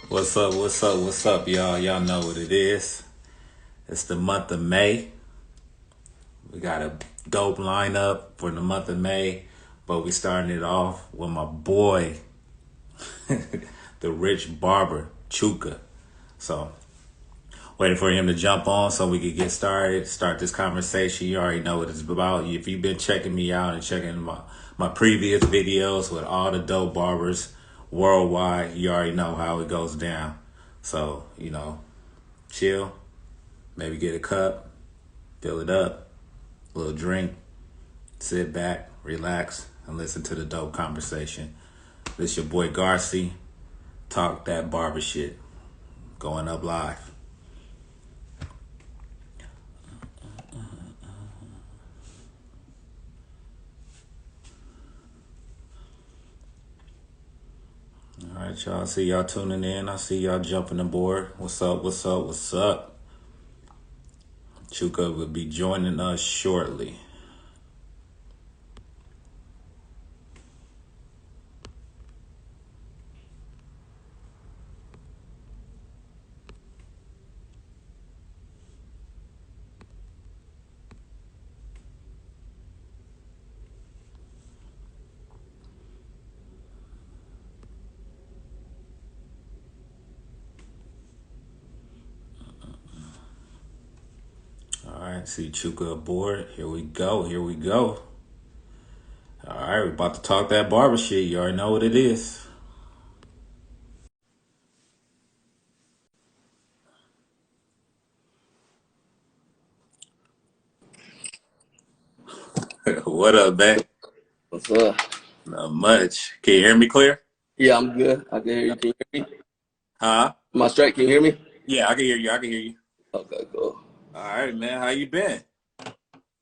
What's up? What's up? What's up, y'all? Y'all know what it is. It's the month of May. We got a dope lineup for the month of May, but we starting it off with my boy, the rich barber, Chuka. So, waiting for him to jump on so we could get started, start this conversation. You already know what it's about. If you've been checking me out and checking my previous videos with all the dope barbers worldwide, you already know how it goes down. So, chill, maybe get a cup, fill it up, a little drink, sit back, relax, and listen to the dope conversation. This your boy Garcy, talk that barber shit, going up live. All right, y'all. I see y'all tuning in. I see y'all jumping aboard. What's up? What's up? What's up? Chuka will be joining us shortly. All right, see Chuka aboard. Here we go. Here we go. All right, we're about to talk that barber shit. You already know what it is. What up, man? What's up? Not much. Can you hear me clear? Yeah, I'm good. I can hear you. Can you hear me? Huh? Am I straight? Can you hear me? Yeah, I can hear you. I can hear you. Okay, cool. All right, man. How you been?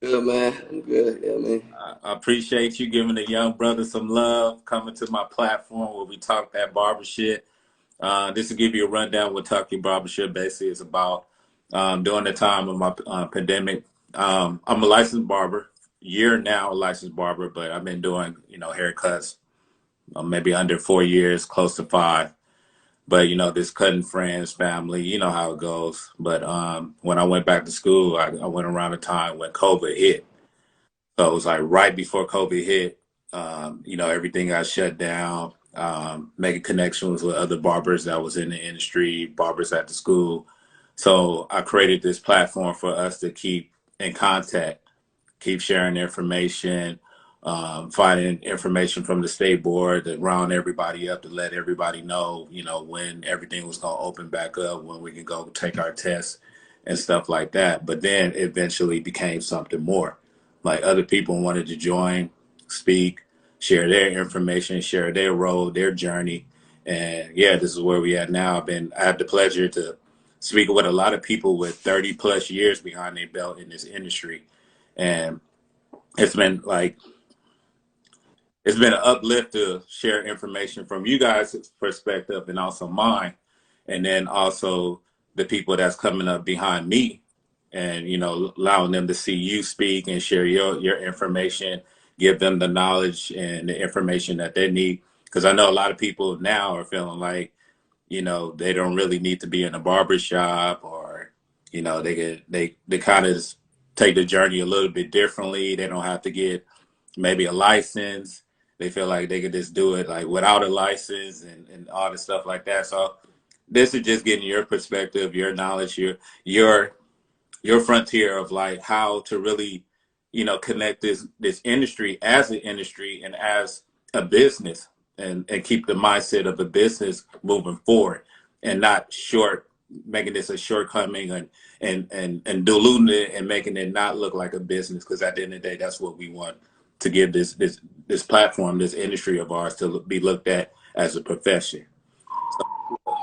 Good, man. I'm good. Yeah, man. I appreciate you giving the young brother some love, coming to my platform where we talk that barber shit. This will give you a rundown what Talk Your Barbershop basically is about. During the time of my pandemic, I'm a licensed barber, year now a licensed barber, but I've been doing, haircuts maybe under 4 years, close to 5. But, this cutting friends, family, you know how it goes. But when I went back to school, I went around the time when COVID hit. So it was like right before COVID hit, everything got shut down, making connections with other barbers that was in the industry, barbers at the school. So I created this platform for us to keep in contact, keep sharing information, finding information from the state board to round everybody up to let everybody know, when everything was going to open back up, when we can go take our tests and stuff like that. But then eventually became something more. Like other people wanted to join, speak, share their information, share their role, their journey. And yeah, this is where we at now. I have the pleasure to speak with a lot of people with 30 plus years behind their belt in this industry. And it's been like it's been an uplift to share information from you guys' perspective and also mine, and then also the people that's coming up behind me, and allowing them to see you speak and share your information, give them the knowledge and the information that they need. Because I know a lot of people now are feeling like they don't really need to be in a barber shop, or they kind of take the journey a little bit differently. They don't have to get maybe a license. They feel like they could just do it like without a license and all the stuff like that. So this is just getting your perspective, your knowledge, your your frontier of like how to really, connect this industry as an industry and as a business, and keep the mindset of a business moving forward, and not making this a shortcoming, and diluting it and making it not look like a business, because at the end of the day, that's what we want to give this platform, this industry of ours, to be looked at as a profession. So,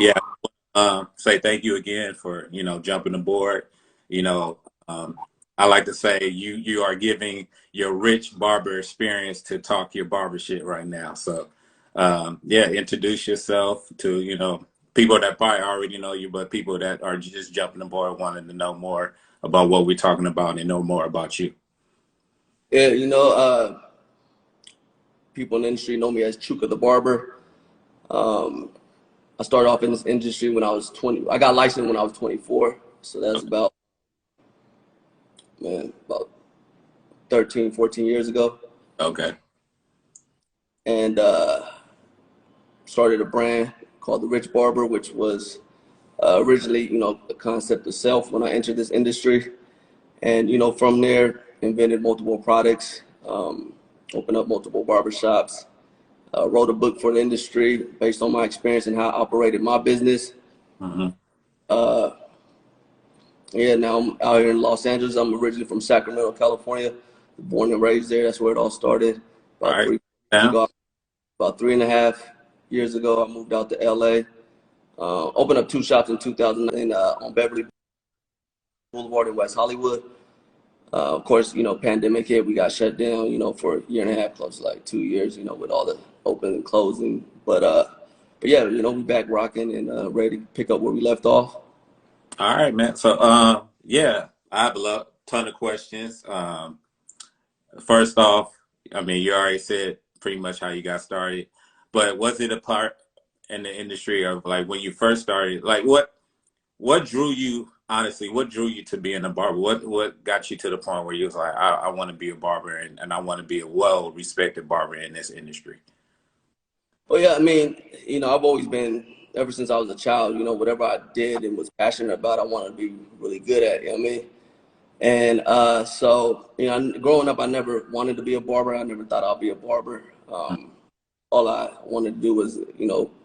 yeah, say thank you again for jumping aboard. You know, I like to say you are giving your rich barber experience to talk your barber shit right now. So yeah, introduce yourself to people that probably already know you, but people that are just jumping aboard wanting to know more about what we're talking about and know more about you. Yeah, people in the industry know me as Chuka the Barber. Um, I started off in this industry when I was 20. I got licensed when I was 24. So that's about, man, about 13, 14 years ago. Okay. And started a brand called The Rich Barber, which was originally, the concept of self when I entered this industry. And, from there, invented multiple products, opened up multiple barbershops, wrote a book for the industry based on my experience and how I operated my business. Mm-hmm. Yeah, now I'm out here in Los Angeles. I'm originally from Sacramento, California. Born and raised there. That's where it all started. All About right. 3 years Now. ago, about 3.5 years ago, I moved out to LA. Opened up 2 shops in 2009 on Beverly Boulevard in West Hollywood. Of course, pandemic hit. We got shut down, for a year and a half, close to like 2 years, with all the opening and closing. But yeah, we back rocking and ready to pick up where we left off. All right, man. So, yeah, I have a ton of questions. First off, I mean, you already said pretty much how you got started, but was it a part in the industry of like when you first started? Like, what drew you? Honestly, what drew you to being a barber? What got you to the point where you was like, I want to be a barber and I want to be a well-respected barber in this industry? Well, yeah, I mean, I've always been, ever since I was a child, whatever I did and was passionate about, I wanted to be really good at, you know what I mean? And so, growing up, I never wanted to be a barber. I never thought I'd be a barber. All I wanted to do was,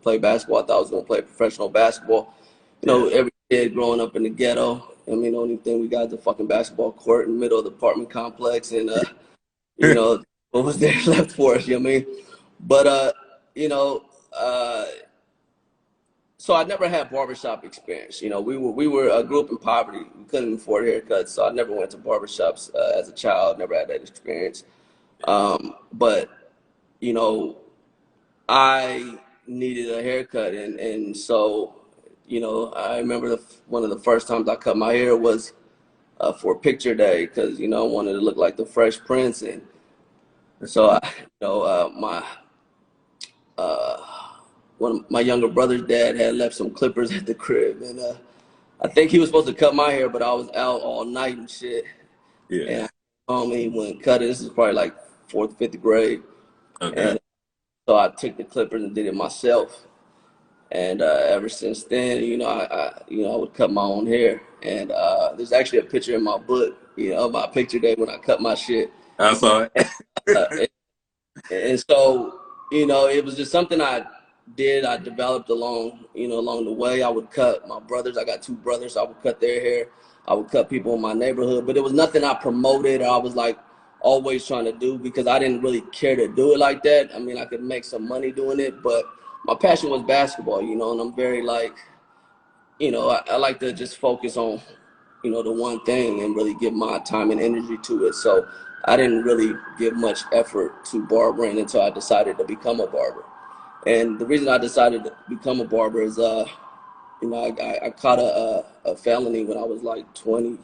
play basketball. I thought I was going to play professional basketball. Yeah. Every kid growing up in the ghetto, I mean, the only thing we got is a fucking basketball court in the middle of the apartment complex. And, what was there left for us, you know what I mean? But, you know, uh, so I never had barbershop experience. We grew up in poverty. We couldn't afford haircuts, so I never went to barbershops as a child. Never had that experience. But you know, I needed a haircut, and so I remember one of the first times I cut my hair was for picture day because I wanted to look like the Fresh Prince, and so my one of my younger brother's dad had left some clippers at the crib, and I think he was supposed to cut my hair, but I was out all night and shit. Yeah. And I home he went and cut it. This is probably like fourth, fifth grade. Okay. And so I took the clippers and did it myself. And ever since then, I would cut my own hair. And there's actually a picture in my book, of my picture day when I cut my shit. I saw it. Uh, and so, it was just something I did. I developed along the way. I would cut my brothers. I got two brothers. So I would cut their hair. I would cut people in my neighborhood. But it was nothing I promoted or I was like always trying to do because I didn't really care to do it like that. I mean, I could make some money doing it, but my passion was basketball, and I'm very like, I like to just focus on, the one thing and really give my time and energy to it. So I didn't really give much effort to barbering until I decided to become a barber. And the reason I decided to become a barber is, I caught a felony when I was like 20.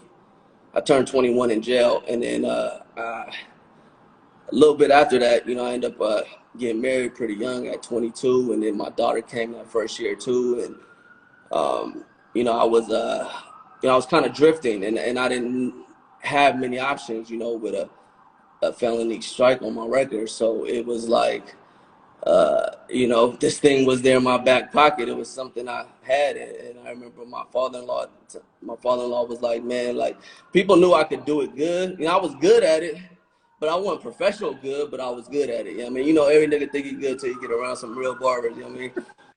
I turned 21 in jail, and then a little bit after that, I ended up getting married pretty young at 22, and then my daughter came that first year too, and I was kind of drifting, and I didn't have many options, with a felony strike on my record, so it was like, this thing was there in my back pocket. It was something I had, and I remember my father-in-law. My father-in-law was like, "Man, like people knew I could do it good. I was good at it, but I wasn't professional good. But I was good at it. I mean, every nigga think he good till you get around some real barbers. You know what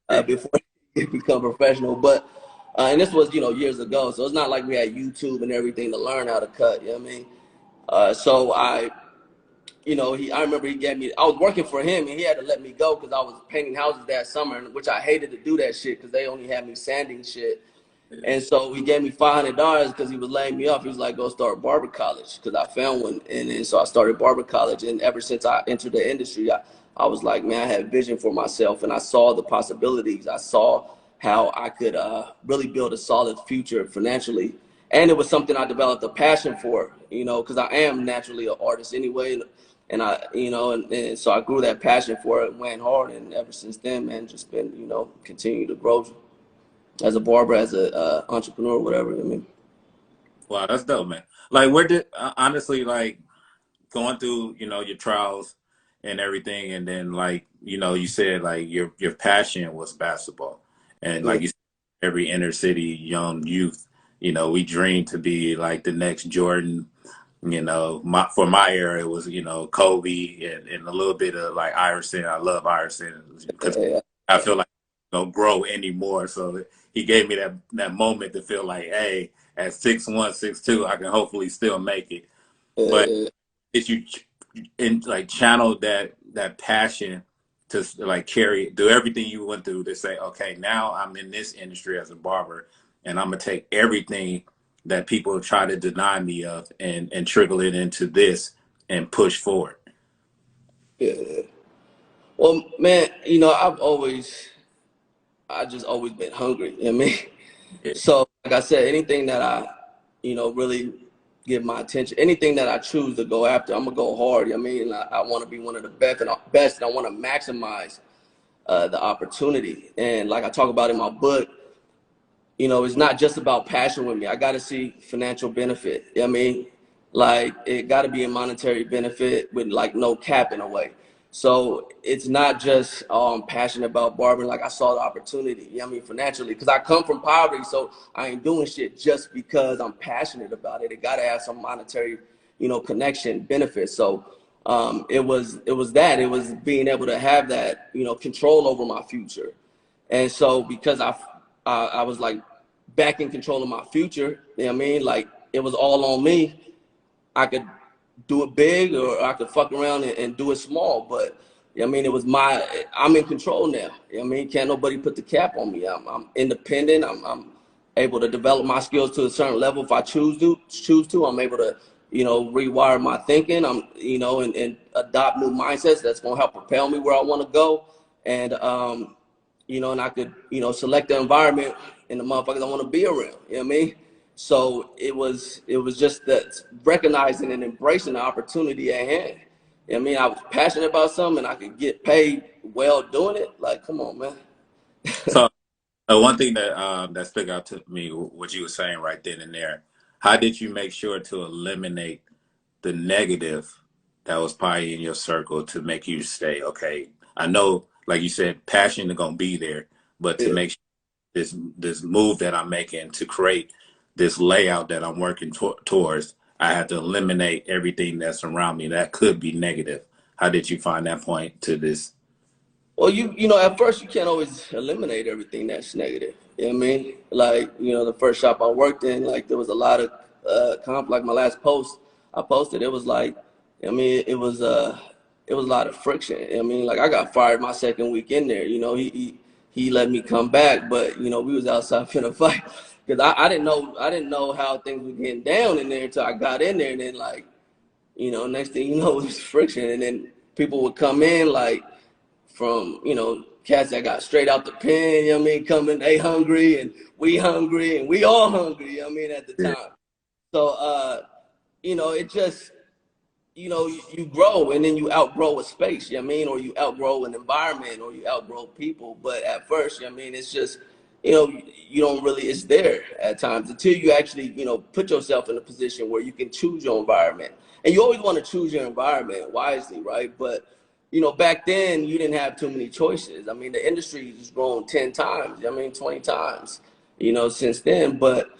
I mean? Before you become professional. But and this was years ago, so it's not like we had YouTube and everything to learn how to cut. You know what I mean? So I remember he gave me, I was working for him and he had to let me go because I was painting houses that summer, which I hated to do that shit because they only had me sanding shit. And so he gave me $500 because he was laying me off. He was like, go start barber college because I found one. And so I started barber college. And ever since I entered the industry, I was like, man, I had vision for myself and I saw the possibilities. I saw how I could really build a solid future financially. And it was something I developed a passion for, because I am naturally an artist anyway. And and so I grew that passion for it, went hard, and ever since then, man, just been, continue to grow as a barber, as a entrepreneur, whatever. I mean, Wow, that's dope, man. Like, where did honestly, like, going through, your trials and everything, and then, like, you said like your passion was basketball, and yeah, like you said, every inner city young youth, we dream to be like the next Jordan. For my era, it was, Kobe, and a little bit of like Iverson. I love Iverson because yeah, I feel like don't grow anymore. So he gave me that moment to feel like, hey, at 6'1", 6'2", I can hopefully still make it. But yeah, if you like channel that passion to like do everything you went through to say, okay, now I'm in this industry as a barber, and I'm gonna take everything that people try to deny me of and trickle it into this and push forward. yeah. Well, man, I just always been hungry. You know what I mean? Yeah. So, like I said, anything that I, really give my attention, anything that I choose to go after, I'm gonna go hard. You know what I mean? I want to be one of the best, and I want to maximize the opportunity. And like I talk about in my book, it's not just about passion with me. I got to see financial benefit. You know what I mean? Like, it got to be a monetary benefit with like no cap in a way. So it's not just, oh, I'm passionate about barbering. Like, I saw the opportunity, you know what I mean, financially, because I come from poverty. So I ain't doing shit just because I'm passionate about it. It got to have some monetary, connection benefit. So it was being able to have that, control over my future. And so because I was like back in control of my future, you know what I mean? Like, it was all on me. I could do it big or I could fuck around and do it small. But you know what I mean, I'm in control now. You know what I mean? Can't nobody put the cap on me. I'm independent. I'm able to develop my skills to a certain level if I choose to. I'm able to, rewire my thinking. And adopt new mindsets that's gonna help propel me where I want to go. And and I could, select the environment and the motherfuckers I want to be around. You know what I mean? So it was just that recognizing and embracing the opportunity at hand. You know what I mean? I was passionate about something and I could get paid well doing it. Like, come on, man. So one thing that stuck out to me, what you were saying right then and there, how did you make sure to eliminate the negative that was probably in your circle to make you stay, okay, I know, like you said, passion is gonna be there, but to Yeah. make sure this move that I'm making to create this layout that I'm working towards, I had to eliminate everything that's around me that could be negative. How did you find that point to this? Well, at first you can't always eliminate everything that's negative. You know what I mean? Like, the first shop I worked in, like, there was a lot of like my last post I posted, it was like, I mean, it was a lot of friction. I mean, like, I got fired my second week in there. He let me come back, but we was outside finna fight because I didn't know how things were getting down in there until I got in there, and then, like, next thing you know, it was friction, and then people would come in like from, cats that got straight out the pen, you know what I mean, coming, they hungry and we all hungry, you know what I mean, at the Yeah. time. So it just, you grow and then you outgrow a space, you know what I mean, or you outgrow an environment or you outgrow people. But at first, you know what I mean, it's just, you don't really, it's there at times until you actually, put yourself in a position where you can choose your environment. And you always want to choose your environment wisely, right? But back then you didn't have too many choices. I mean, the industry has grown 10 times, I mean, 20 times, since then. But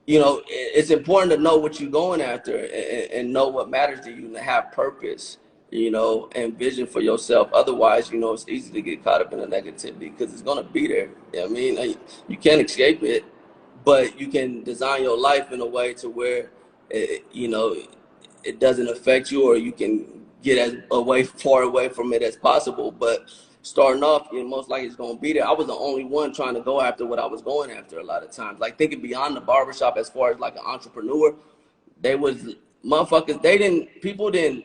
it's important to know what you're going after and know what matters to you and have purpose, and vision for yourself. Otherwise, it's easy to get caught up in the negativity because it's going to be there. You know what I mean? Like, you can't escape it, but you can design your life in a way to where, it doesn't affect you, or you can get as far away from it as possible. But starting off, most likely it's gonna be there. I was the only one trying to go after what I was going after a lot of times. Like, thinking beyond the barbershop as far as like an entrepreneur, they was motherfuckers, people didn't,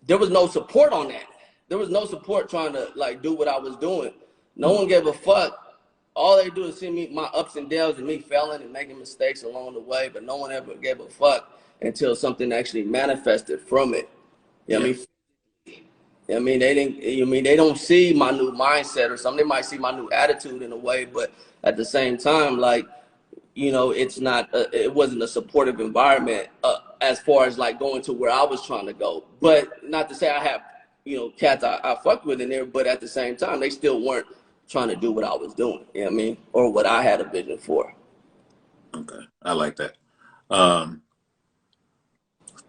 there was no support on that. There was no support trying to like do what I was doing. No one gave a fuck. All they do is see me, my ups and downs, and me failing and making mistakes along the way, but no one ever gave a fuck until something actually manifested from it. You know what Yeah. I mean? I mean, they didn't. You mean they don't see my new mindset or something? They might see my new attitude in a way, but at the same time, like, you know, it's not. It wasn't a supportive environment as far as like going to where I was trying to go. But not to say I have, you know, cats I fucked with in there, but at the same time, they still weren't trying to do what I was doing. You know what I mean? Or what I had a vision for. Okay. I like that. Um,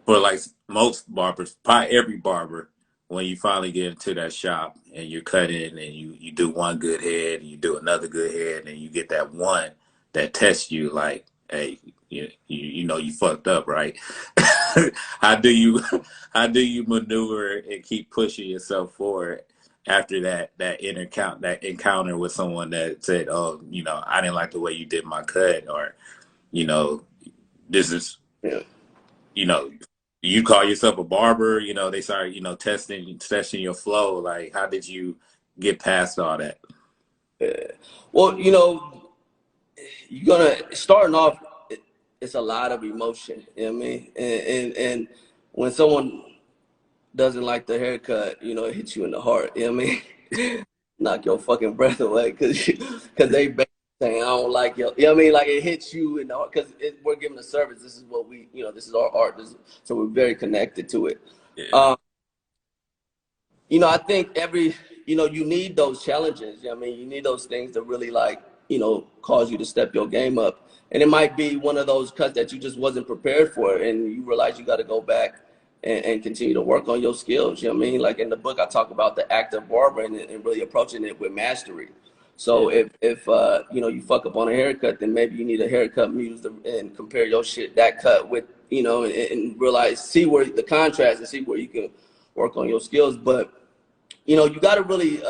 for like most barbers, probably every barber, when you finally get into that shop and you're cutting and you do one good head and you do another good head and you get that one that tests you like, hey, you know you fucked up, right? how do you how do you maneuver and keep pushing yourself forward after that encounter with someone that said, oh, you know, I didn't like the way you did my cut, or you know, this is, Yeah. you know, you call yourself a barber, you know, they started, you know, testing your flow. Like, how did you get past all that? Yeah. Well, you know, you're gonna starting off. It's a lot of emotion. You know what I mean? And when someone doesn't like the haircut, you know, it hits you in the heart. You know what I mean? Knock your fucking breath away because they basically saying I don't like you. You know what I mean? Like it hits you in the heart because we're giving a service. This is what we, you know, this is our art. So we're very connected to it. Yeah, Um, you know, I think you know, you need those challenges. You know what I mean? You need those things to really like, you know, cause you to step your game up. And it might be one of those cuts that you just wasn't prepared for and you realize you got to go back and continue to work on your skills. You know what I mean? Like in the book, I talk about the act of barbering and really approaching it with mastery. So yeah, if you know, you fuck up on a haircut, then maybe you need a haircut muse and compare your shit, that cut with, you know, and realize, see where the contrast and see where you can work on your skills. But you know, you got to really,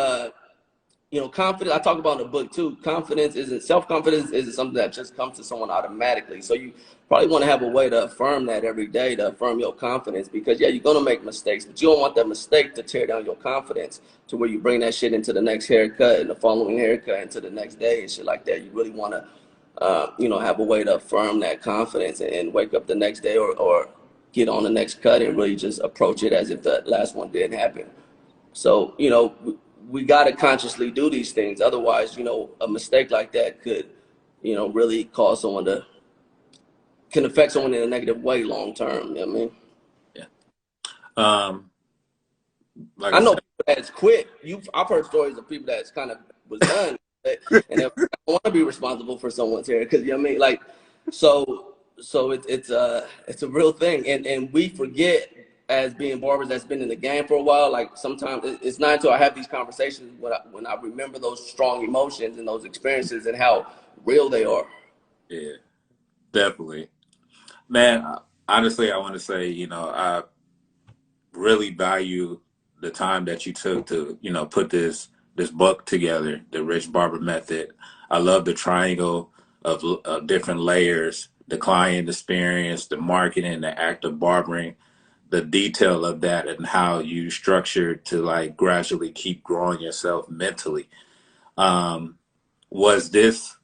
you know, confidence. I talk about in the book too. Confidence isn't self-confidence isn't something that just comes to someone automatically. So you probably want to have a way to affirm that every day, to affirm your confidence, because yeah, you're gonna make mistakes, but you don't want that mistake to tear down your confidence to where you bring that shit into the next haircut and the following haircut into the next day and shit like that. You really want to, you know, have a way to affirm that confidence and wake up the next day or get on the next cut and really just approach it as if the last one didn't happen. So, you know, we got to consciously do these things. Otherwise, you know, a mistake like that could, you know, really cause someone to, can affect someone in a negative way long term. You know what I mean? yeah. Um, like I I know said, people that's quit. I've heard stories of people that's kind of was done and they don't want to be responsible for someone's hair because, you know what I mean? Like, so it's a real thing. And we forget as being barbers that's been in the game for a while, like sometimes it's not until I have these conversations when I remember those strong emotions and those experiences and how real they are. yeah, definitely, man. Honestly, I want to say, you know, I really value the time that you took to, you know, put this book together, the Rich Barber Method. I love the triangle of different layers, the client experience, the marketing, the act of barbering, the detail of that, and how you structured to like gradually keep growing yourself mentally. Um, was this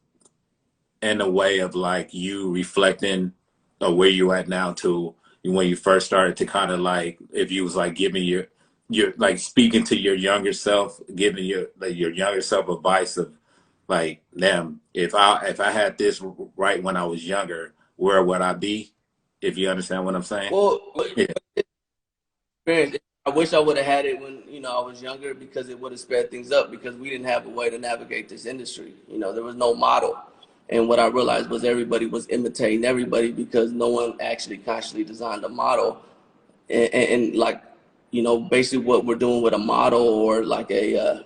in a way of like you reflecting where you at now to when you first started to kind of like, if you was like giving your like speaking to your younger self, giving your younger self advice of like, damn, if I had this right when I was younger, where would I be? If you understand what I'm saying? Well, Yeah, experience. I wish I would have had it when, you know, I was younger because it would have sped things up because we didn't have a way to navigate this industry. You know, there was no model. And what I realized was everybody was imitating everybody because no one actually consciously designed a model. And like, you know, basically what we're doing with a model or like a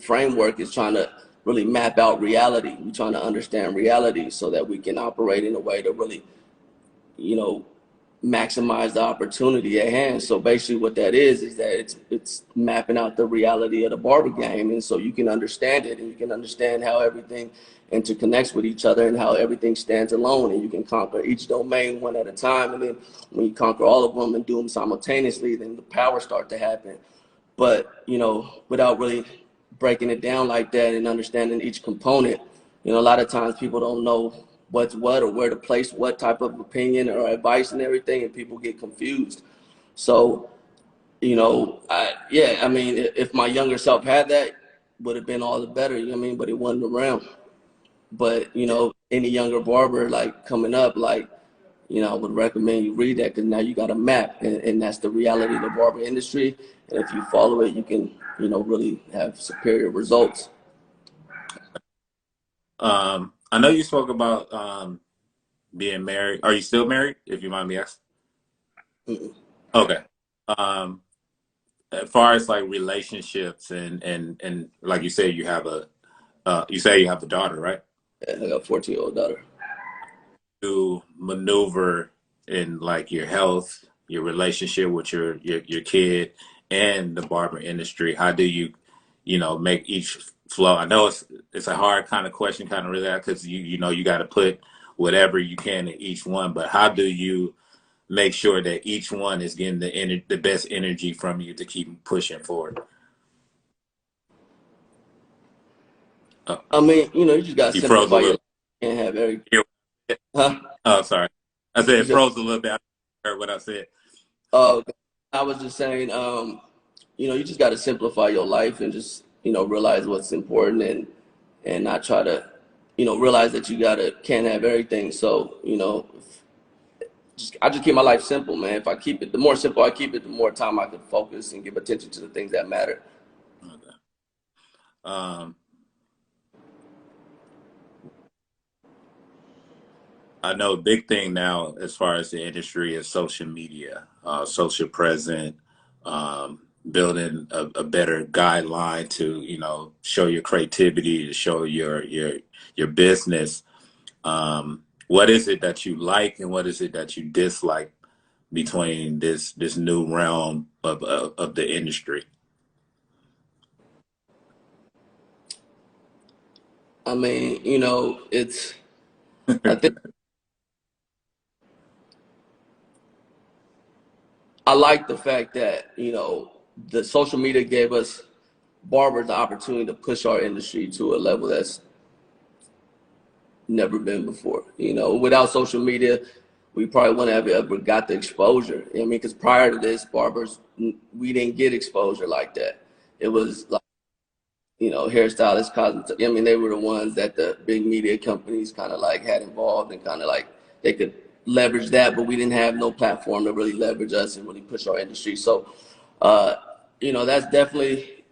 framework is trying to really map out reality. We're trying to understand reality so that we can operate in a way to really, you know, maximize the opportunity at hand. So basically what that is that it's mapping out the reality of the barber game. And so you can understand it and you can understand how everything interconnects with each other and how everything stands alone and you can conquer each domain one at a time. And then when you conquer all of them and do them simultaneously, then the power start to happen. But, you know, without really breaking it down like that and understanding each component, you know, a lot of times people don't know what's what or where to place what type of opinion or advice and everything, and people get confused. So, I mean, if my younger self had that, would have been all the better, you know what I mean? But it wasn't around. But, any younger barber like coming up, like, I would recommend you read that because now you got a map, and that's the reality of the barber industry. And if you follow it, you can, really have superior results. I know you spoke about being married. Are you still married, if you mind me asking? Mm-mm. Okay. Um, as far as like relationships and like you said, you say you have a daughter, right? I got a 14-year-old daughter. To maneuver in like your health, your relationship with your kid, and the barber industry? How do you, make each flow? I know it's a hard kind of question, kind of really, because you got to put whatever you can in each one. But how do you make sure that each one is getting the best energy from you to keep pushing forward? Oh, I mean, you just gotta you froze a simplify your little. life. You can't have every, Here. huh? Oh, sorry. I said You it said, froze a little bit. I heard what I said. oh, I was just saying, you just gotta simplify your life and just, realize what's important, and not try to, realize that you can't have everything. So, I just keep my life simple, man. If I keep it, the more simple I keep it, the more time I can focus and give attention to the things that matter. Okay. Um, I know a big thing now as far as the industry is social media, social present, building a better guideline to, show your creativity, to show your business. What is it that you like and what is it that you dislike between this new realm of the industry? I mean, I think I like the fact that, the social media gave us barbers the opportunity to push our industry to a level that's never been before. Without social media, we probably wouldn't have ever got the exposure. I mean, because prior to this, barbers, we didn't get exposure like that. It was like, hairstylists, cosmetics. I mean, they were the ones that the big media companies kind of like had involved, and kind of like they could leverage that, but we didn't have no platform to really leverage us and really push our industry. So, uh, that's definitely,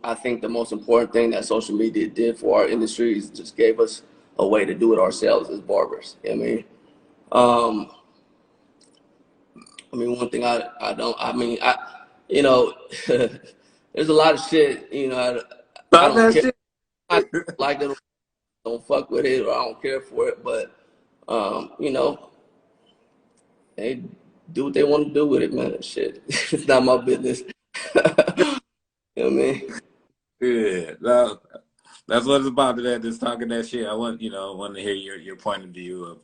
I think the most important thing that social media did for our industry is just gave us a way to do it ourselves as barbers. Um, I mean, one thing I don't, I mean, you know, there's a lot of shit, I Stop don't that care. shit. I like it, don't fuck with it, or I don't care for it, but, they do what they want to do with it, man. Shit, it's not my business. You know what I mean? Yeah, no, that's what it's about today. Just talking that shit. I want to hear your point of view of,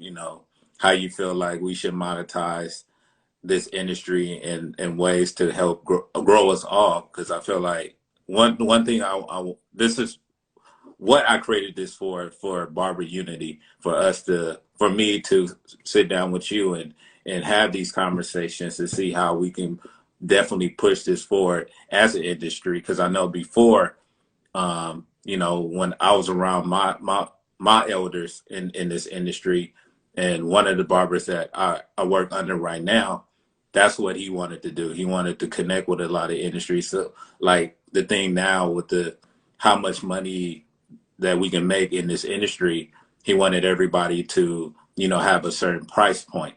how you feel like we should monetize this industry in ways to help grow us all. Because I feel like one thing this is what I created this for Barber Unity, for me to sit down with you and have these conversations to see how we can definitely push this forward as an industry. Because I know before, when I was around my elders in this industry, and one of the barbers that I work under right now, that's what he wanted to do. He wanted to connect with a lot of industries. So like the thing now with the how much money that we can make in this industry, he wanted everybody to, have a certain price point.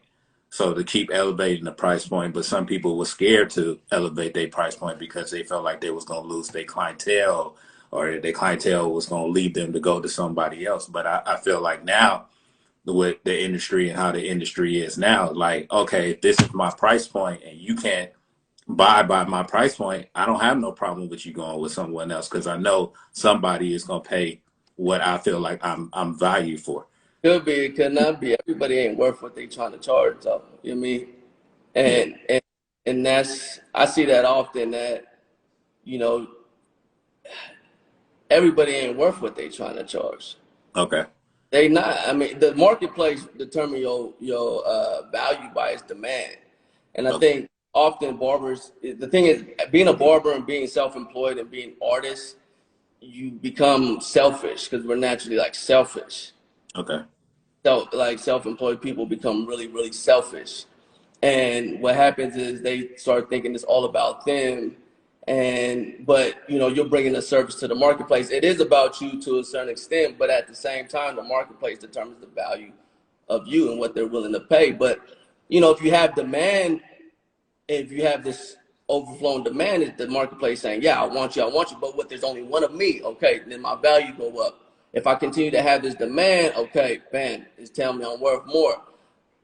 So to keep elevating the price point, but some people were scared to elevate their price point because they felt like they was going to lose their clientele, or their clientele was going to leave them to go to somebody else. But I feel like now with the industry and how the industry is now, like, okay, if this is my price point and you can't buy by my price point, I don't have no problem with you going with someone else because I know somebody is going to pay what I feel like I'm valued for. Could be, it could not be. Everybody ain't worth what they trying to charge, though. You know what I mean? Yeah. And that's, I see that often, that, you know, everybody ain't worth what they trying to charge. Okay. They not. I mean, the marketplace determine your value by its demand, and I Okay. think often barbers, the thing is, being a barber and being self-employed and being artists, you become selfish because we're naturally like selfish. Okay. So like self-employed people become really, really selfish. And what happens is they start thinking it's all about them. And but you're bringing a service to the marketplace. It is about you to a certain extent, but at the same time, the marketplace determines the value of you and what they're willing to pay. But if you have demand, if you have this overflowing demand, is the marketplace saying, "Yeah, I want you," but what there's only one of me, okay, then my value go up. If I continue to have this demand, okay, bam, it's telling me I'm worth more.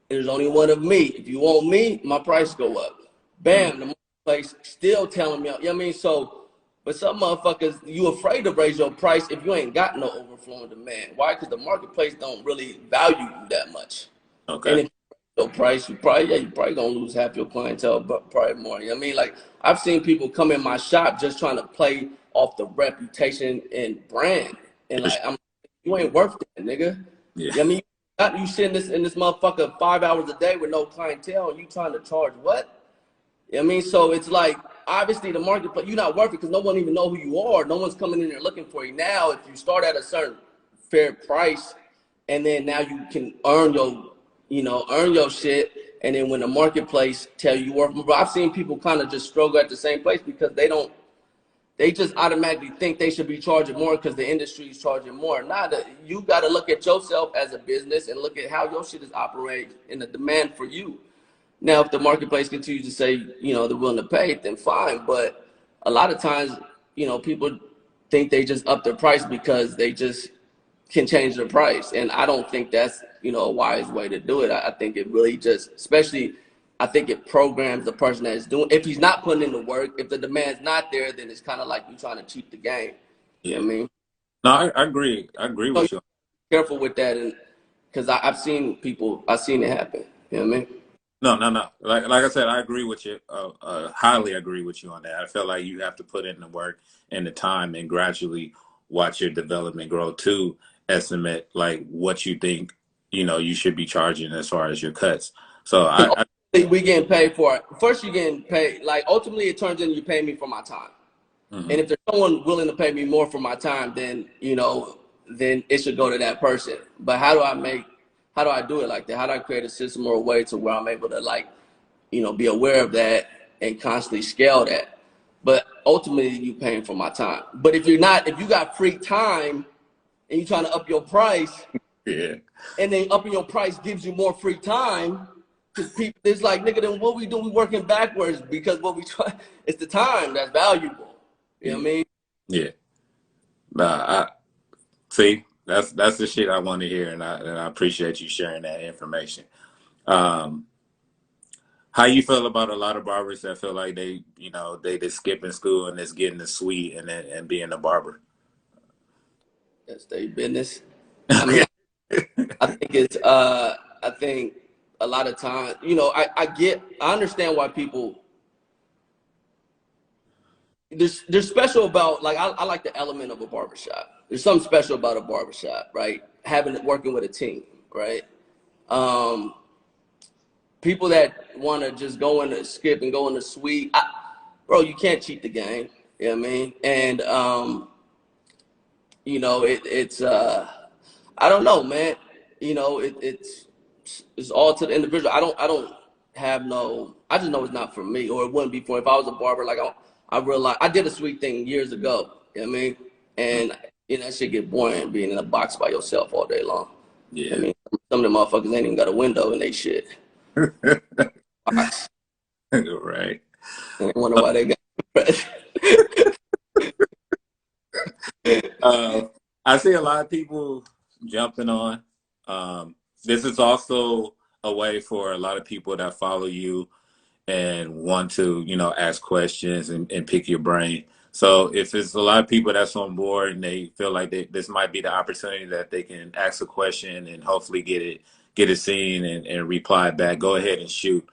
There's only one of me. If you want me, my price go up. Mm. Bam, the marketplace still telling me, you know what I mean? So, but some motherfuckers, you afraid to raise your price if you ain't got no overflowing demand. Why? Because the marketplace don't really value you that much. And Okay. if you raise your price, you probably gonna lose half your clientele, but probably more. You know what I mean? Like I've seen people come in my shop just trying to play off the reputation and brand. And like you ain't worth that, nigga. You know Yeah. what I mean? You sitting in this motherfucker 5 hours a day with no clientele, and you trying to charge what? You know what I mean? So it's like obviously the marketplace, you're not worth it because no one even know who you are. No one's coming in there looking for you. Now, if you start at a certain fair price, and then now you can earn your shit, and then when the marketplace tell you worth more. But I've seen people kind of just struggle at the same place because they just automatically think they should be charging more because the industry is charging more. You got to look at yourself as a business and look at how your shit is operating and the demand for you. Now, if the marketplace continues to say, they're willing to pay, then fine. But a lot of times, people think they just up their price because they just can change their price. And I don't think that's, a wise way to do it. I think it really just, especially, I think it programs the person that's doing, if he's not putting in the work, if the demand's not there, then it's kind of like you trying to cheat the game. You know Yeah. what I mean? No, I agree. I agree So with you. you're careful with that. And because I've seen it happen. You know what I mean? No, no, no. Like I said, I agree with you. Highly agree with you on that. I feel like you have to put in the work and the time and gradually watch your development grow to estimate like what you think you should be charging as far as your cuts. So Because I ultimately we getting paid for it. First, you getting paid. Like ultimately, it turns into you paying me for my time. And mhm. if there's someone willing to pay me more for my time, then then it should go to that person. But how do I do it like that? How do I create a system or a way to where I'm able to be aware of that and constantly scale that? But ultimately, you paying for my time. But if you got free time and you're trying to up your price, Yeah, and then upping your price gives you more free time. Because people, it's like, nigga, then what we do, we working backwards because what we try, it's the time that's valuable. You know yeah, what I mean? yeah. Nah, I see. That's the shit I want to hear, and I appreciate you sharing that information. Um, how you feel about a lot of barbers that feel like they just skipping school and just getting the suite and being a barber? That's their business. I Okay. mean, I think I think a lot of times, I understand why people, there's special about, like, I like the element of a barbershop. There's something special about a barbershop, right? Working with a team, right? Um, People that want to just go in the skip and go in the suite, bro, you can't cheat the game. You know what I mean? And it's I don't know, man. It's all to the individual. I don't have no. I just know it's not for me, or it wouldn't be for. If I was a barber, like I realized I did a sweet thing years ago. You know what I mean? And that shit get boring being in a box by yourself all day long. I Yeah. mean, some of the motherfuckers ain't even got a window in they shit box. Right. And I wonder why they got. Uh, I see a lot of people jumping on. This is also a way for a lot of people that follow you and want to, ask questions and pick your brain. So if it's a lot of people that's on board and they feel like this might be the opportunity that they can ask a question and hopefully get it seen and reply back, go ahead and shoot.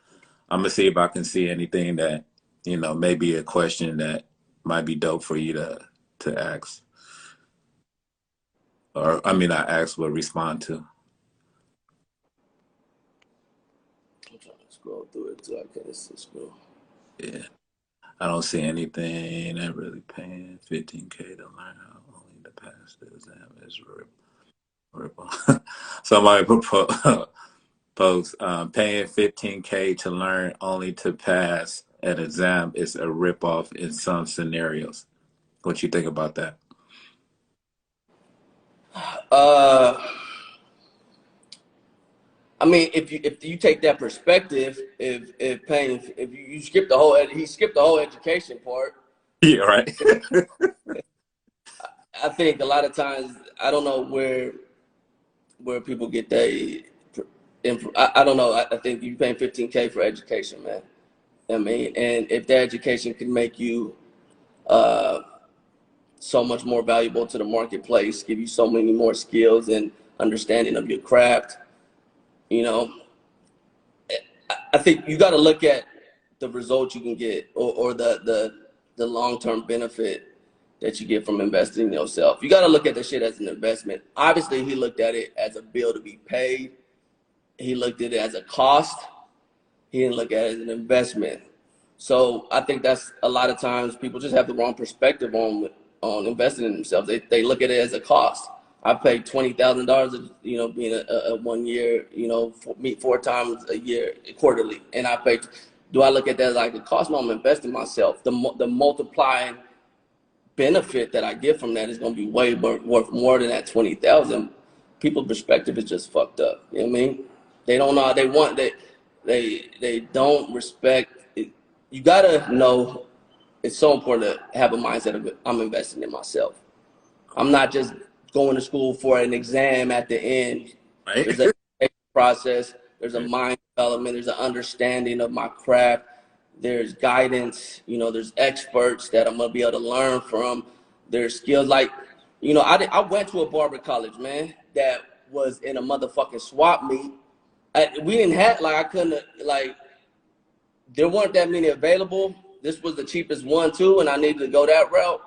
I'm gonna see if I can see anything that, maybe a question that might be dope for you to ask. Or I mean not ask but respond to. I'm trying to scroll through it too. I can't see scroll. Yeah. I don't see anything that really paying 15K to learn how only to pass the exam is rip off. Somebody post paying 15K to learn only to pass an exam is a rip off in some scenarios. What you think about that? Uh, I mean, if you take that perspective, if paying, if you skip the whole, he skipped the whole education part. Yeah, right. I think a lot of times I don't know where people get they. I don't know. I think you paying 15K for education, man. I mean, and if that education can make you uh, so much more valuable to the marketplace, give you so many more skills and understanding of your craft, you know, I think you got to look at the results you can get, or the long term benefit that you get from investing in yourself. You got to look at the shit as an investment. Obviously, he looked at it as a bill to be paid. He looked at it as a cost. He didn't look at it as an investment. So I think that's a lot of times people just have the wrong perspective on investing in themselves. They look at it as a cost. I paid $20,000, being a 1 year, meet 4 times a year quarterly, and I paid. Do I look at that like a cost? No, I'm investing in myself. The multiplying benefit that I get from that is going to be way worth more than that 20,000. People's perspective is just fucked up. You know what I mean? They don't know. They don't respect it. You gotta know. It's so important to have a mindset of I'm investing in myself. I'm not just going to school for an exam at the end. Right. There's a process. There's a mind development. There's an understanding of my craft. There's guidance. There's experts that I'm gonna be able to learn from. There's skills like, I went to a barber college, man, that was in a motherfucking swap meet. We didn't have like I couldn't like there weren't that many available. This was the cheapest one too, and I needed to go that route.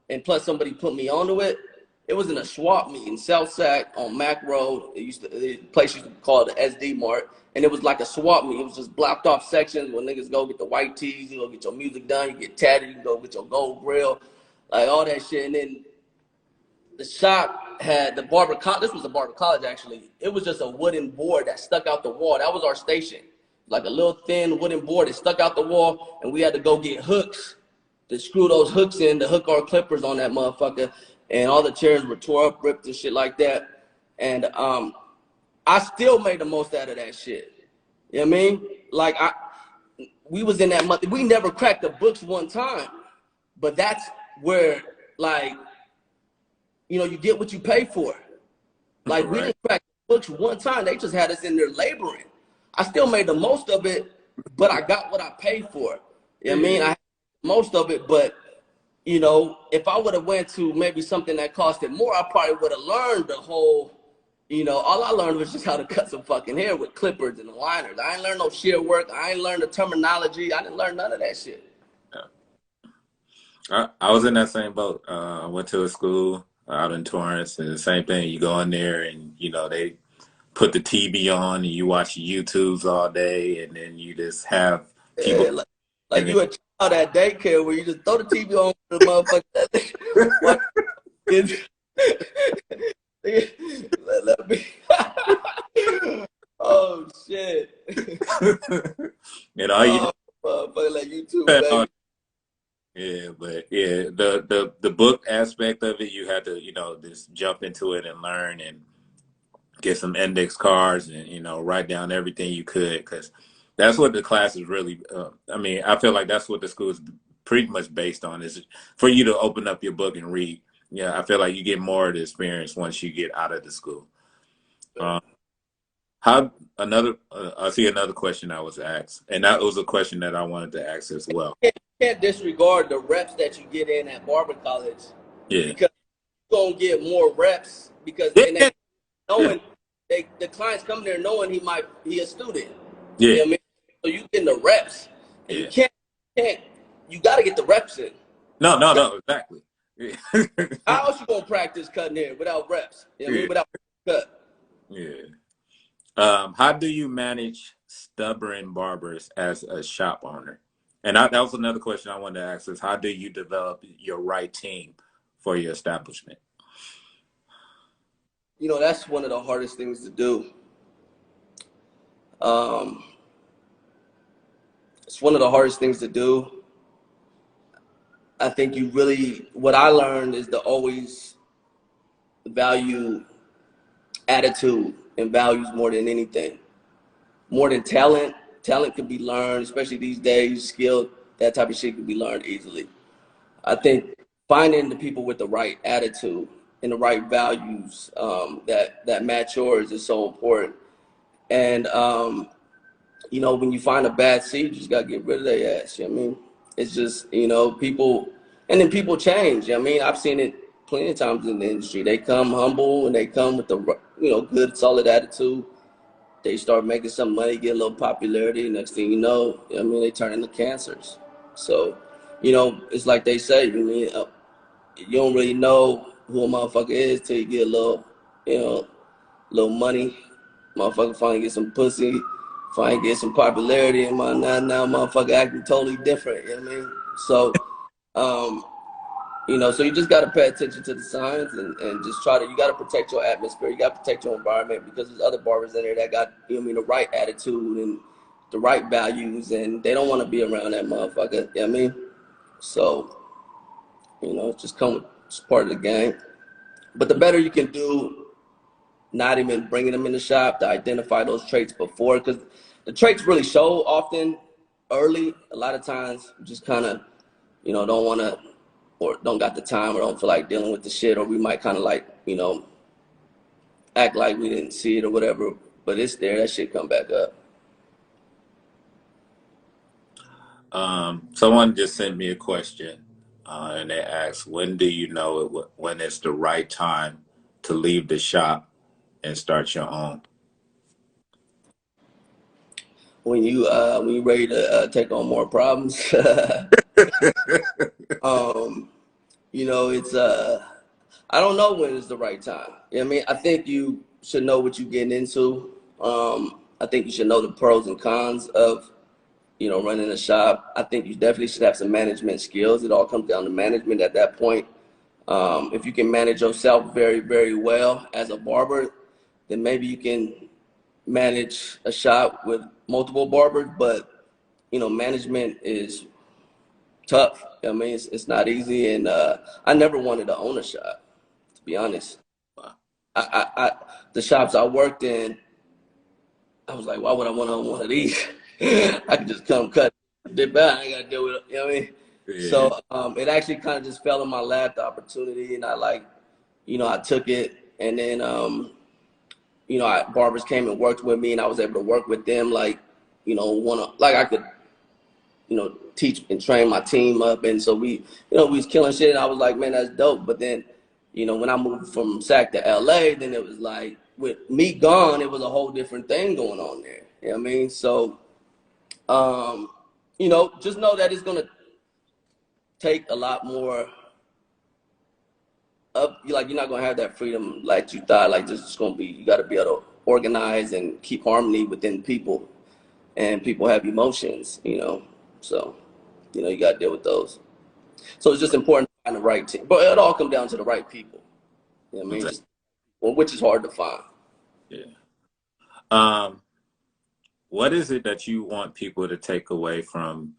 And plus, somebody put me onto it. It was in a swap meet in South Sac on Mac Road. The place used to be called the SD Mart, and it was like a swap meet. It was just blocked off sections where niggas go get the white tees, you go get your music done, you get tatted, you can go get your gold grill, like all that shit. And then the shop had the barber college. This was a barber college, actually. It was just a wooden board that stuck out the wall. That was our station. Like a little thin wooden board that stuck out the wall, and we had to go get hooks to screw those hooks in to hook our clippers on that motherfucker. And all the chairs were tore up, ripped, and shit like that. And I still made the most out of that shit. You know what I mean? Like we was in that month. We never cracked the books one time, but that's where like you get what you pay for. Like we Right. didn't crack the books one time. They just had us in there laboring. I still made the most of it, but I got what I paid for. You know what I Yeah. mean? I had most of it, but if I would have went to maybe something that costed more, I probably would have learned the whole. All I learned was just how to cut some fucking hair with clippers and aligners. I ain't learned no shear work. I ain't learned the terminology. I didn't learn none of that shit. I was in that same boat. I went to a school out in Torrance, and the same thing. You go in there, and they put the TV on, and you watch YouTubes all day, and then you just have people. Yeah, like And you a child at daycare where you just throw the TV on for the motherfucker. Watch it. Let me. Oh shit. you Oh, motherfucker, like YouTube, baby. yeah, but yeah, the book aspect of it, you had to just jump into it and learn and get some index cards and write down everything you could, because that's what the class is really. I mean, I feel like that's what the school is pretty much based on, is for you to open up your book and read. Yeah, I feel like you get more of the experience once you get out of the school. Um, how I see another question I was asked, and that was a question that I wanted to ask as well. Can't disregard the reps that you get in at barber college, Yeah, because you're gonna get more reps because and they yeah, yeah, knowing the clients come there knowing he a student. You yeah, know what I mean? So you getting the reps, and you yeah. can't you got to get the reps in. No, no, no, exactly. Yeah. How else you gonna practice cutting hair without reps? You know what I Yeah, mean? Without cut. yeah. How do you manage stubborn barbers as a shop owner? And that was another question I wanted to ask is how do you develop your right team for your establishment? You know, that's one of the hardest things to do. Um, it's one of the hardest things to do. I think what I learned is to always value attitude and values more than anything, more than talent. Talent can be learned, especially these days. Skill, that type of shit can be learned easily. I think finding the people with the right attitude and the right values that match yours is so important. And you know, when you find a bad seed, you just gotta get rid of their ass. You know what I mean? It's just, you know, people, and then people change. You know what I mean? I've seen it plenty of times in the industry. They come humble and they come with the, you know, good, solid attitude. They start making some money, get a little popularity. Next thing you know what I mean, they turn into cancers. So, you know, it's like they say, you don't really know who a motherfucker is till you get a little, you know, little money. Motherfucker finally get some pussy, finally get some popularity, and now motherfucker acting totally different. You know what I mean? So, um, you know, so you just gotta pay attention to the signs and just try to. You gotta protect your atmosphere. You gotta protect your environment because there's other barbers in there that got, you know what I mean, the right attitude and the right values, and they don't want to be around that motherfucker. You know what I mean? So, you know, it's part of the game. But the better you can do, not even bringing them in the shop to identify those traits before, because the traits really show often early. A lot of times, you just kind of, you know, don't want to, or don't got the time, or don't feel like dealing with the shit, or we might kind of like, you know, act like we didn't see it or whatever. But it's there. That shit come back up. Someone just sent me a question, and they asked, "When do you know when it's the right time to leave the shop and start your own?" When you ready to take on more problems, um, you know, it's I don't know when is the right time. You know what I mean? I think you should know what you're getting into. I think you should know the pros and cons of, you know, running a shop. I think you definitely should have some management skills. It all comes down to management at that point. If you can manage yourself very, very well as a barber, then maybe you can manage a shop with multiple barbers. But, you know, management is tough. I mean, it's not easy. And I never wanted to own a shop, to be honest. I the shops I worked in, I was like, why would I want to own one of these? I could just come cut, dip out. I ain't got to deal with it. You know what I mean? Yeah. So it actually kind of just fell in my lap, the opportunity, and I like, you know, I took it, and then you know, barbers came and worked with me, and I was able to work with them, like, you know, like I could, you know, teach and train my team up, and so you know, we was killing shit. And I was like, man, that's dope. But then, you know, when I moved from Sac to LA, then it was like with me gone, it was a whole different thing going on there. You know what I mean? So, um, you know, just know that it's gonna take a lot more of you. Like, you're not gonna have that freedom like you thought. Like, just it's gonna be, you got to be able to organize and keep harmony within people, and people have emotions. You know, so you know, you got to deal with those. So it's just important to find the right team. But it all comes down to the right people. You know what I mean? Exactly. Just, well, which is hard to find. Yeah. Um, what is it that you want people to take away from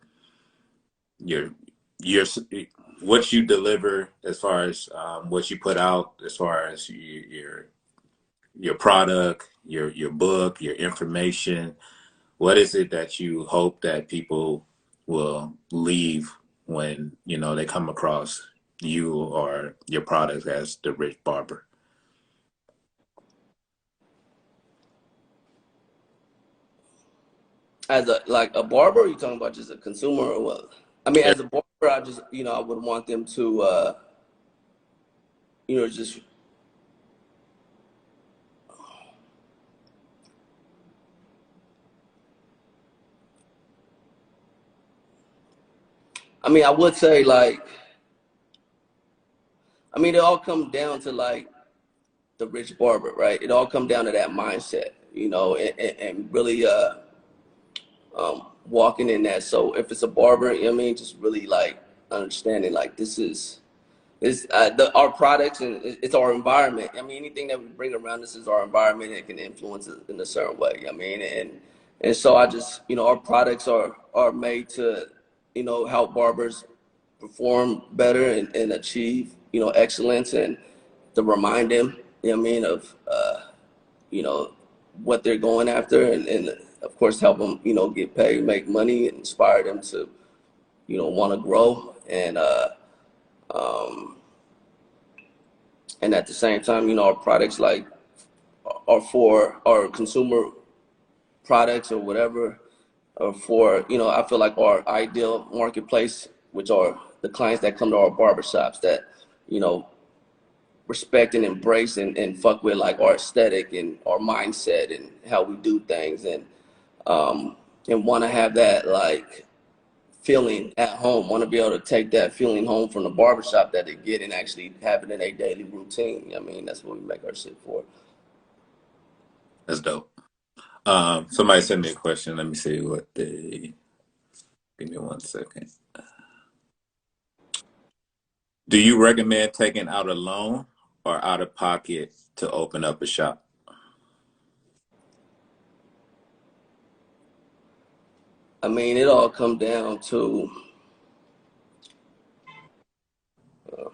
your your what you deliver as far as what you put out, as far as your product, your book, your information? What is it that you hope that people will leave when, you know, they come across you or your product as the Rich Barber? As a like a barber, are you talking about just a consumer or what? I mean, as a barber, I just, you know, I would want them to you know, just, I mean, I would say like, I mean, it all comes down to like the rich barber, right? It all comes down to that mindset, you know, and really walking in that. So if it's a barber, you know what I mean, just really like understanding like this is our products, and it's our environment. I mean, anything that we bring around us is our environment. It can influence it in a certain way. I mean, and so I just, our products are made to, help barbers perform better and achieve, excellence, and to remind them, I mean, of you know what they're going after, and of course help them, get paid, make money, and inspire them to, want to grow, um, and at the same time, our products like are for our consumer products or whatever, or for, I feel like our ideal marketplace, which are the clients that come to our barbershops that, you know, respect and embrace and fuck with like our aesthetic and our mindset and how we do things, and want to have that like feeling at home, want to be able to take that feeling home from the barbershop that they get and actually have it in a daily routine. I mean, that's what we make our shit for. That's dope. Somebody sent me a question. Let me see what they. Give me 1 second. Do you recommend taking out a loan or out of pocket to open up a shop? I mean, it all comes down to, uh,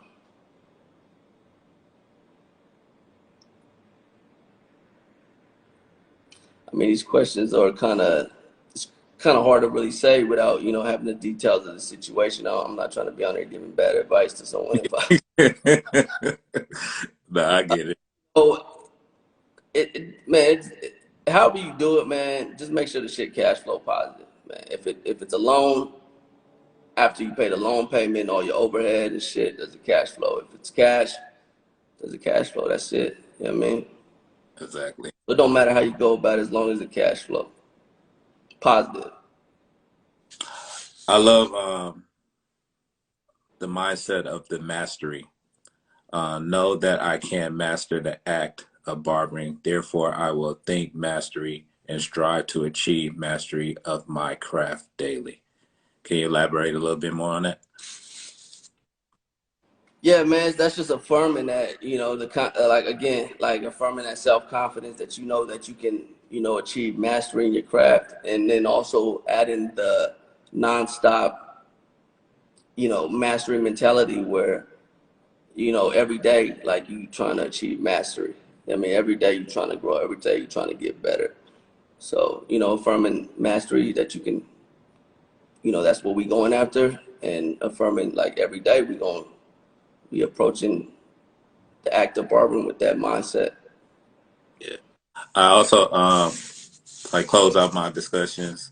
I mean, these questions are it's kind of hard to really say without, having the details of the situation. I'm not trying to be on there giving bad advice to someone. If I, No, I get it. oh, man, however you do it, man, just make sure the shit cash flow positive, man. If it's a loan, after you pay the loan payment, all your overhead and shit, does it cash flow? If it's cash, does it cash flow? That's it. You know what I mean? Exactly. It don't matter how you go about it as long as the cash flow positive. I love the mindset of the mastery. Know that I can master the act of barbering. Therefore, I will think mastery and strive to achieve mastery of my craft daily. Can you elaborate a little bit more on that? Yeah, man, that's just affirming that, like again, like affirming that self confidence that you know that you can, achieve mastery in your craft, and then also adding the nonstop, mastery mentality where, every day like you trying to achieve mastery. I mean, every day you're trying to grow, every day you're trying to get better. So, affirming mastery that you can, that's what we going after, and affirming like every day we going to be approaching the act of barbering with that mindset. Yeah. I also like close out my discussions,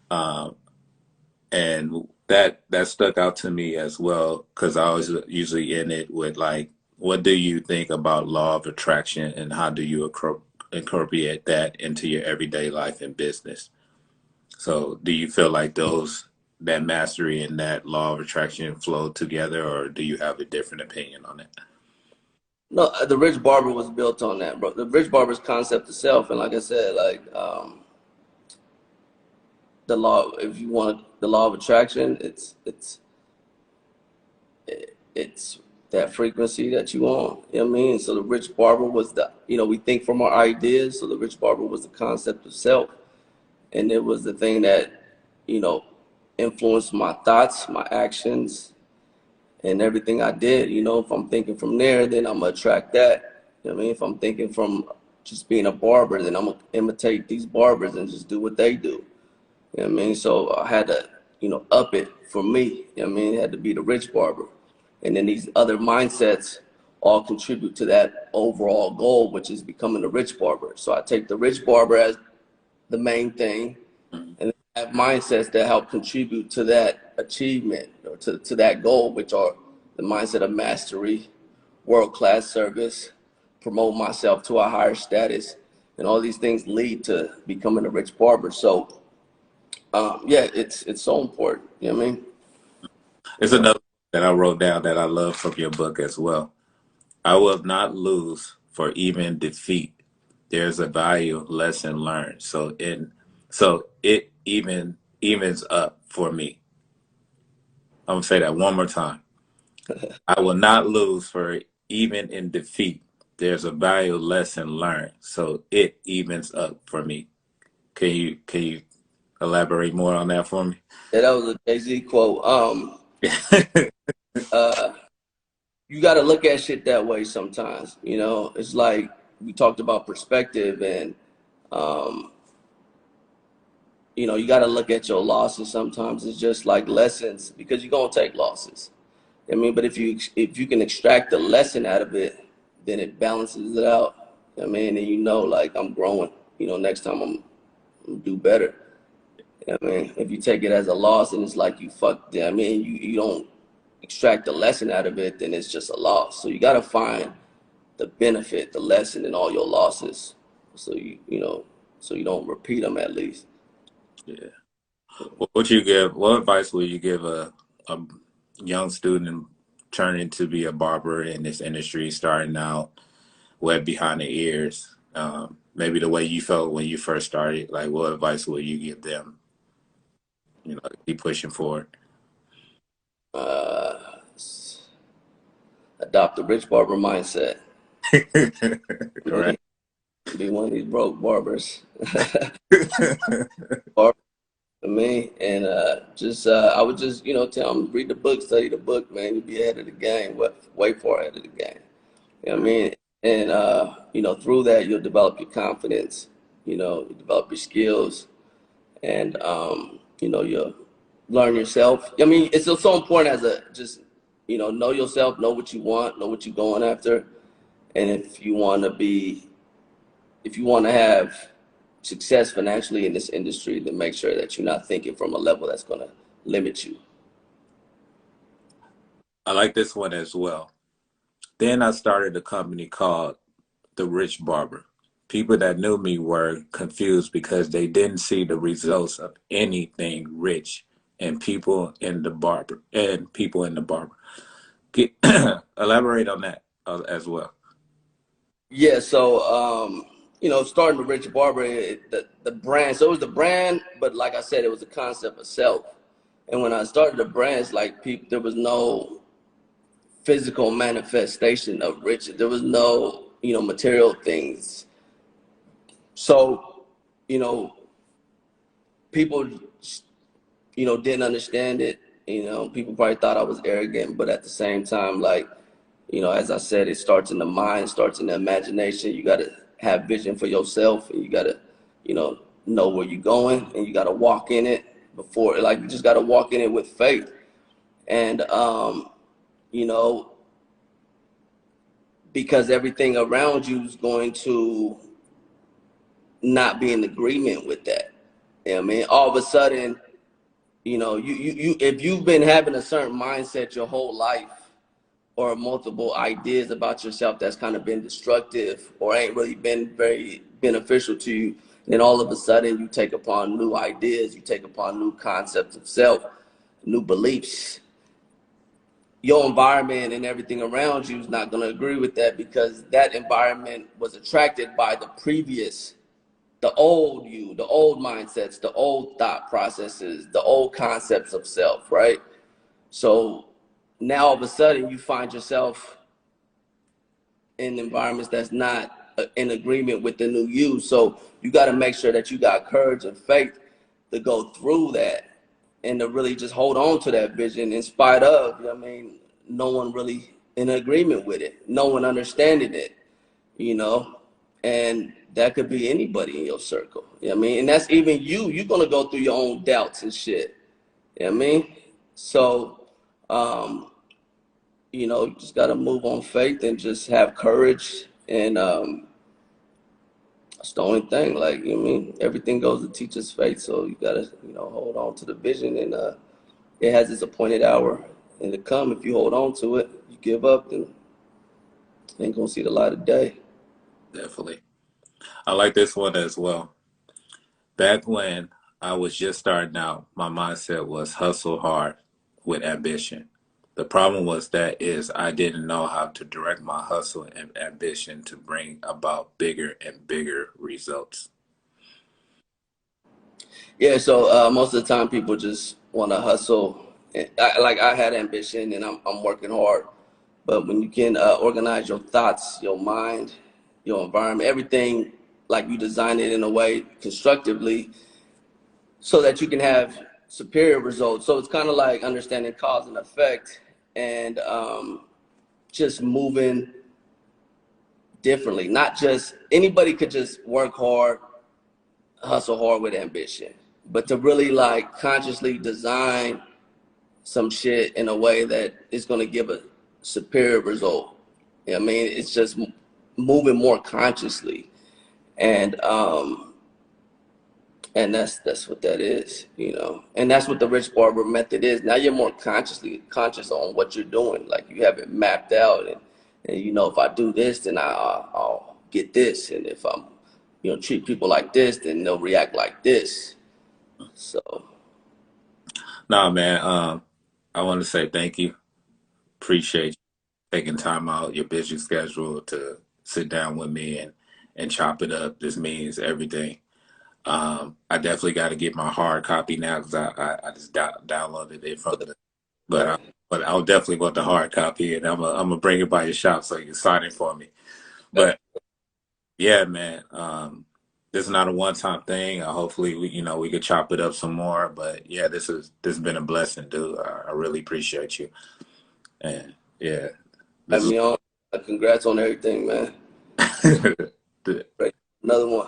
um, and that stuck out to me as well because I was usually in it with like, what do you think about law of attraction and how do you incorporate that into your everyday life and business? So, do you feel like those that mastery and that law of attraction flow together, or do you have a different opinion on it? No, the Rich Barber was built on that, bro. The Rich Barber's concept itself, and like I said, like the law, if you want the law of attraction, it's that frequency that you want. You know what I mean? So the Rich Barber was we think from our ideas. So the Rich Barber was the concept of self, and it was the thing that you know influenced my thoughts, my actions, and everything I did. If I'm thinking from there, then I'm gonna attract that. You know what I mean? If I'm thinking from just being a barber, then I'm gonna imitate these barbers and just do what they do. You know what I mean? So I had to, up it for me. You know what I mean? It had to be the Rich Barber. And then these other mindsets all contribute to that overall goal, which is becoming a Rich Barber. So I take the Rich Barber as the main thing, Mhm. and have mindsets that help contribute to that achievement or to that goal, which are the mindset of mastery, world class service, promote myself to a higher status, and all these things lead to becoming a Rich Barber. So yeah, it's so important. You know what I mean? It's another that I wrote down that I love from your book as well. I will not lose for even defeat. There's a value lesson learned. So it evens up for me. I'm gonna say that one more time. I will not lose, for even in defeat, there's a value lesson learned. So it evens up for me. Can you elaborate more on that for me? Yeah, that was a Jay-Z quote. Uh, you got to look at shit that way sometimes. You know, it's like we talked about perspective, and um, you know, you got to look at your losses. Sometimes it's just like lessons because you're gonna take losses. I mean, but if you can extract the lesson out of it, then it balances it out. I mean, and you know, like I'm growing. You know, next time I'm do better. I mean, if you take it as a loss and it's like you fucked, I mean, you don't extract the lesson out of it, then it's just a loss. So you got to find the benefit, the lesson in all your losses, so you know, so you don't repeat them at least. Yeah. What advice would you give a young student turning to be a barber in this industry, starting out wet behind the ears? Maybe the way you felt when you first started. Like, what advice would you give them? You know, keep pushing forward. Uh, Adopt the rich barber mindset. I mean, Correct. be one of these broke barbers. I mean, and just I would just tell them read the book, study the book, man. You'll be ahead of the game. Way far ahead of the game. You know what I mean? And through that you'll develop your confidence. You develop your skills, and you'll learn yourself. I mean, it's so important as a just know yourself, know what you want, know what you're going after, and if you want to have success financially in this industry, then make sure that you're not thinking from a level that's going to limit you. I like this one as well. Then I started a company called The Rich Barber. People that knew me were confused because they didn't see the results of anything rich and people in the barber. Get, elaborate on that as well. Yeah, so starting the Rich Barber, the brand. So it was the brand, but like I said, it was the concept of self. And when I started the brands, like people, there was no physical manifestation of riches. There was no material things. So you know people didn't understand it. People probably thought I was arrogant, but at the same time, like, as I said, it starts in the mind, starts in the imagination. You got to have vision for yourself, and you got to, know where you're going, and you got to walk in it before, like, you just got to walk in it with faith. And, you know, because everything around you is going to not be in agreement with that. You know what I mean? All of a sudden, if you've been having a certain mindset your whole life, or multiple ideas about yourself that's kind of been destructive or ain't really been very beneficial to you, then all of a sudden you take upon new ideas, you take upon new concepts of self, new beliefs. Your environment and everything around you is not going to agree with that, because that environment was attracted by the old you, the old mindsets, the old thought processes, the old concepts of self, right? So now all of a sudden you find yourself in environments that's not in agreement with the new you. So you got to make sure that you got courage and faith to go through that, and to really just hold on to that vision in spite of, no one really in agreement with it, no one understanding it, you know, and that could be anybody in your circle. And that's even you. You're gonna go through your own doubts and shit. You know what I mean? So, um, you just got to move on faith and just have courage. And that's the only thing. Like, everything goes to teach us faith. So you got to, hold on to the vision. And it has its appointed hour. And to come, if you hold on to it, you give up, then it ain't going to see the light of day. Definitely. I like this one as well. Back when I was just starting out, my mindset was hustle hard with ambition. The problem was that is I didn't know how to direct my hustle and ambition to bring about bigger and bigger results. Yeah, so most of the time people just want to hustle. Like I had ambition and I'm working hard, but when you can organize your thoughts, your mind, your environment, everything, like you design it in a way constructively so that you can have superior results. So it's kind of like understanding cause and effect and just moving differently. Not just anybody could just work hard, hustle hard with ambition, but to really like consciously design some shit in a way that is going to give a superior result. I mean, it's just moving more consciously, and and that's what that is, you know. And that's what the Rich Barber method is. Now you're more conscious on what you're doing. Like you have it mapped out, and you know, if I do this, then I'll get this, and if I'm, you know, treat people like this, then they'll react like this. So, Nah, man. I want to say thank you. Appreciate you taking time out your busy schedule to sit down with me and chop it up. This means everything. I definitely got to get my hard copy now because I just downloaded it from the, but I, right. but I'll definitely want the hard copy, and I'm gonna bring it by your shop so you can sign it for me. But yeah, man, this is not a one time thing. Hopefully, we could chop it up some more. But yeah, this has been a blessing, dude. I really appreciate you, and yeah, Have this is me on. Congrats on everything, man. Right. Another one.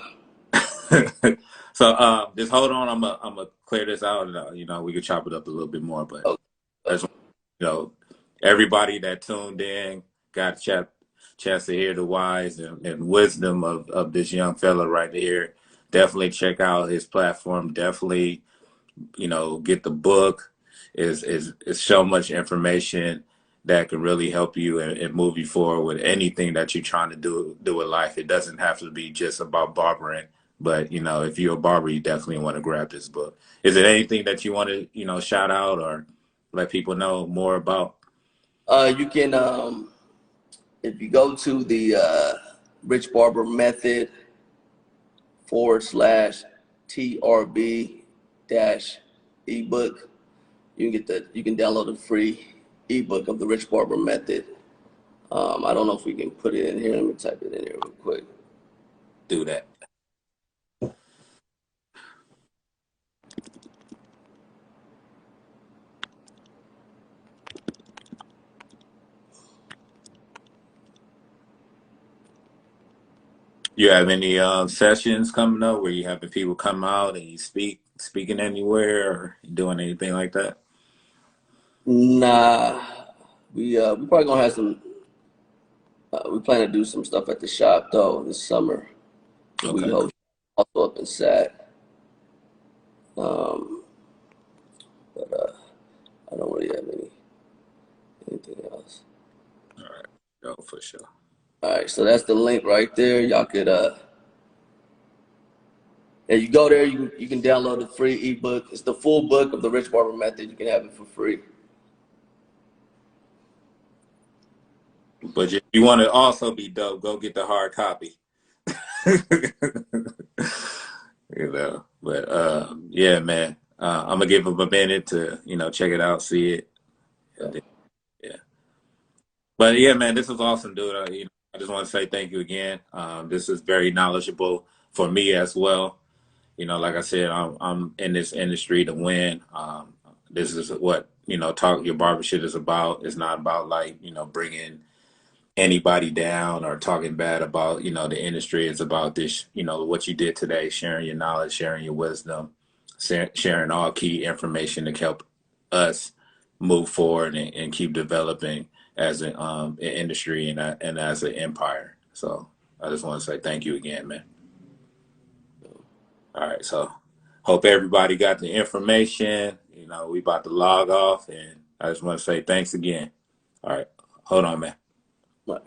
so. Just hold on. I'm gonna clear this out, and we could chop it up a little bit more. But Okay. I just everybody that tuned in got a chance to hear the wise and wisdom of this young fella right here. Definitely check out his platform. Definitely, get the book. Is so much information that can really help you and move you forward with anything that you're trying to do with life. It doesn't have to be just about barbering, but if you're a barber, you definitely want to grab this book. Is it anything that you want to shout out or let people know more about? You can if you go to the Rich Barber Method / TRB dash ebook, you can download a free ebook of the Rich Barber Method. I don't know if we can put it in here. Let me type it in here real quick. Do that. You have any sessions coming up where you having people come out and you speaking anywhere or doing anything like that? Nah, we probably gonna have some. We plan to do some stuff at the shop though this summer. We Okay. host also up in Sat. Um, but I don't really have anything else. All right. Go for sure. All right, so that's the link right there. Y'all could yeah, you go there. You can download the free ebook. It's the full book of the Rich Barber Method. You can have it for free. But if you want to also be dope, go get the hard copy. But yeah, man. I'm gonna give him a minute to check it out, see it. Yeah. And then, yeah. But yeah, man, this is awesome, dude. I just want to say thank you again. This is very knowledgeable for me as well. Like I said, I'm in this industry to win. This is what talk your barbershop is about. It's not about like bringing anybody down or talking bad about the industry. It's about this what you did today, sharing your knowledge, sharing your wisdom, sharing all key information to help us move forward and keep developing as an industry and as an empire. So I just want to say thank you again, man. All right, so hope everybody got the information. We about to log off, and I just want to say thanks again. All right, hold on, man. Right.